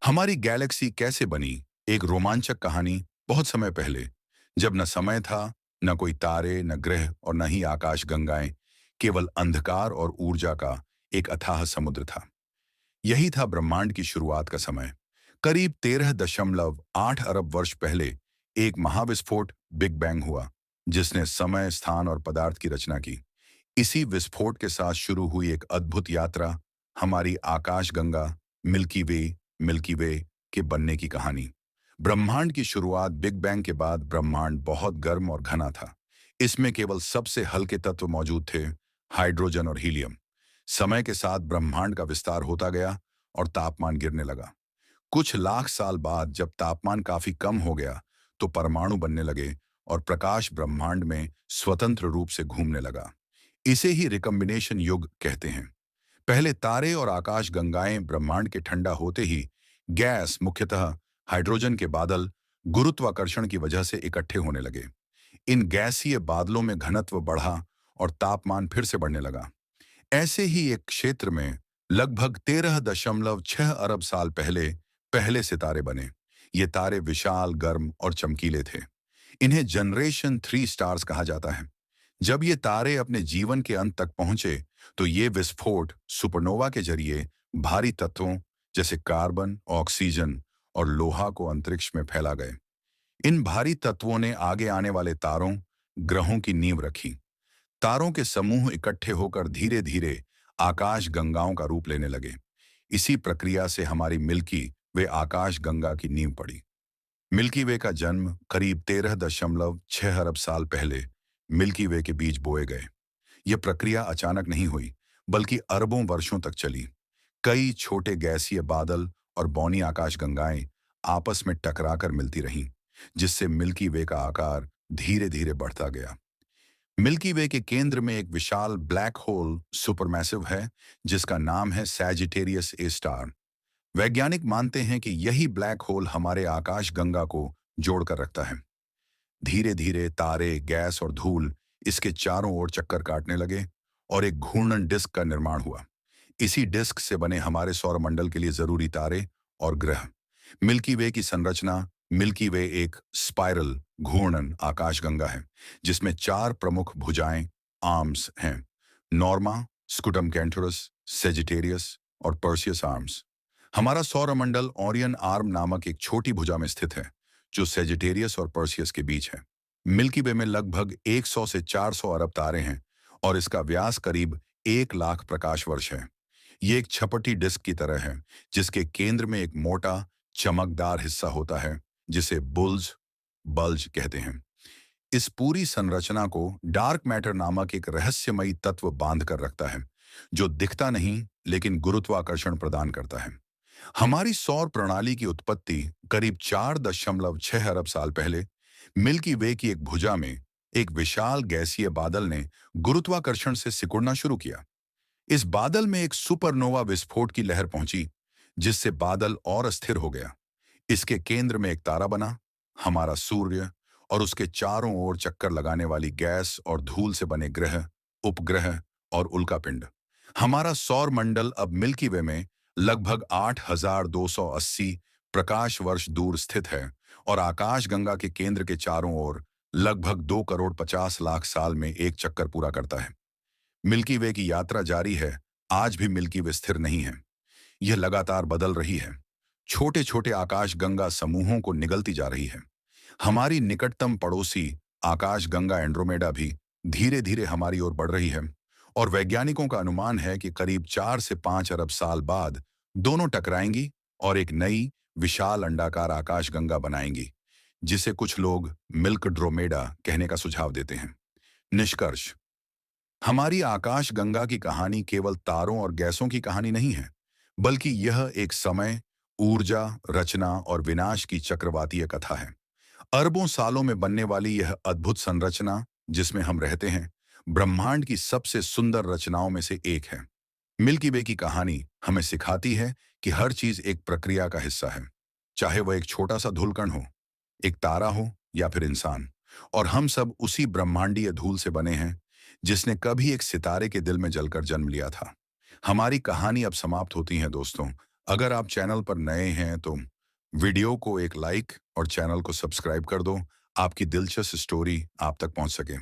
हमारी गैलेक्सी कैसे बनी? एक रोमांचक कहानी बहुत समय पहले, जब न समय था, न कोई तारे, न ग्रह और न ही आकाश गंगाएं, केवल अंधकार और ऊर्जा का एक अथाह समुद्र था। यही था ब्रह्मांड की शुरुआत का समय। करीब 13.8 अरब वर्ष पहले एक महाविस्फोट बिग बैंग हुआ, जिसने समय, स्थान और पदार्थ की रचना की। इसी विस्फोट के साथ शुरू हुई एक अद्भुत यात्रा, हमारी आकाशगंगा मिल्की वे के बनने की कहानी। ब्रह्मांड की शुरुआत बिग बैंग के बाद ब्रह्मांड बहुत गर्म और घना था। इसमें केवल सबसे हल्के तत्व मौजूद थे, हाइड्रोजन और हीलियम। समय के साथ ब्रह्मांड का विस्तार होता गया और तापमान गिरने लगा। कुछ लाख साल बाद जब तापमान काफी कम हो गया, तो परमाणु बनने लगे और प्रकाश ब्रह्मांड में स्वतंत्र रूप से घूमने लगा। इसे ही रिकम्बिनेशन युग कहते हैं। पहले तारे और आकाश गंगाएं ब्रह्मांड के ठंडा होते ही गैस, मुख्यतः हाइड्रोजन के बादल, गुरुत्वाकर्षण की वजह से इकट्ठे होने लगे। इन गैसीय बादलों में घनत्व बढ़ा और तापमान फिर से बढ़ने लगा। ऐसे ही एक क्षेत्र में लगभग 13.6 अरब साल पहले पहले सितारे बने। ये तारे विशाल, गर्म और चमकीले थे। इन्हें जनरेशन 3 स्टार्स कहा जाता है। जब ये तारे अपने जीवन के अंत तक पहुंचे, तो ये विस्फोट सुपरनोवा के जरिए भारी तत्वों जैसे कार्बन, ऑक्सीजन और लोहा को अंतरिक्ष में फैला गए। इन भारी तत्वों ने आगे आने वाले तारों, ग्रहों की नींव रखी। तारों के समूह इकट्ठे होकर धीरे धीरे आकाश गंगाओं का रूप लेने लगे। इसी प्रक्रिया से हमारी मिल्की वे आकाश गंगा की नींव पड़ी। मिल्की वे का जन्म करीब 13.6 अरब साल पहले मिल्की वे के बीज बोए गए। यह प्रक्रिया अचानक नहीं हुई, बल्कि अरबों वर्षों तक चली। कई छोटे गैसीय बादल और बौनी आकाशगंगाएं आपस में टकराकर मिलती रहीं, जिससे मिल्की वे का आकार धीरे धीरे बढ़ता गया। मिल्की वे के केंद्र में एक विशाल ब्लैक होल सुपरमैसिव है, जिसका नाम है सैजिटेरियस ए स्टार। वैज्ञानिक मानते हैं कि यही ब्लैक होल हमारे आकाश गंगा को जोड़कर रखता है। धीरे धीरे तारे, गैस और धूल इसके चारों ओर चक्कर काटने लगे और एक घूर्णन डिस्क का निर्माण हुआ। इसी डिस्क से बने हमारे सौरमंडल के लिए जरूरी तारे और ग्रह। मिल्की वे की संरचना, मिल्की वे एक स्पाइरल घूर्णन आकाशगंगा है, जिसमें 4 प्रमुख भुजाएं, आर्म्स हैं: नॉर्मा, स्कुटम कैंटोरस, सेजिटेरियस और पर्सियस आर्म्स। हमारा सौरमंडल ओरियन आर्म नामक एक छोटी भुजा में स्थित है, जो सेजिटेरियस और पर्सियस के बीच है। मिल्की वे में लगभग 100 से 400 अरब तारे हैं और इसका व्यास करीब 1 लाख प्रकाश वर्ष है। ये एक छपटी डिस्क की तरह है, जिसके केंद्र में एक मोटा, चमकदार हिस्सा होता है, जिसे बल्ज कहते हैं। इस पूरी संरचना को डार्क मैटर नामक एक रहस्यमयी तत्व बांध कर रखता है, जो दिखता नहीं लेकिन गुरुत्वाकर्षण प्रदान करता है। हमारी सौर प्रणाली की उत्पत्ति करीब 4.6 अरब साल पहले मिल्की वे की एक भुजा में एक विशाल गैसीय बादल ने गुरुत्वाकर्षण से सिकुड़ना शुरू किया। इस बादल में एक सुपरनोवा विस्फोट की लहर पहुंची, जिससे बादल और अस्थिर हो गया। इसके केंद्र में एक तारा बना, हमारा सूर्य, और उसके चारों ओर चक्कर लगाने वाली गैस और धूल से बने ग्रह, उपग्रह और उल्कापिंड। हमारा सौर मंडल अब मिल्की वे में लगभग 8,280 प्रकाश वर्ष दूर स्थित है और आकाशगंगा के केंद्र के चारों ओर लगभग 2 करोड़ 50 लाख साल में एक चक्कर पूरा करता है। मिल्की वे की यात्रा जारी है। आज भी मिल्की वे स्थिर नहीं है। यह लगातार बदल रही है। छोटे छोटे आकाशगंगा समूहों को निगलती जा रही है। हमारी निकटतम पड़ोसी आकाशगंगा एंड्रोमेडा भी धीरे धीरे हमारी ओर बढ़ रही है और वैज्ञानिकों का अनुमान है कि करीब 4 से 5 अरब साल बाद दोनों टकराएंगी और एक नई विशाल अंडाकार आकाशगंगा बनाएंगी, जिसे कुछ लोग मिल्क ड्रोमेडा कहने का सुझाव देते हैं। निष्कर्ष: हमारी आकाशगंगा की कहानी केवल तारों और गैसों की कहानी नहीं है, बल्कि यह एक समय, ऊर्जा, रचना और विनाश की चक्रवातीय कथा है। अरबों सालों में बनने वाली यह अद्भुत संरचना, जिसमें हम रहते हैं, ब्रह्मांड की सबसे सुंदर रचनाओं में से एक है। मिल्की वे की कहानी हमें सिखाती है कि हर चीज एक प्रक्रिया का हिस्सा है, चाहे वह एक छोटा सा धूलकण हो, एक तारा हो या फिर इंसान। और हम सब उसी ब्रह्मांडीय धूल से बने हैं, जिसने कभी एक सितारे के दिल में जलकर जन्म लिया था। हमारी कहानी अब समाप्त होती है दोस्तों। अगर आप चैनल पर नए हैं तो वीडियो को एक लाइक और चैनल को सब्सक्राइब कर दो, आपकी दिलचस्प स्टोरी आप तक पहुंच सके।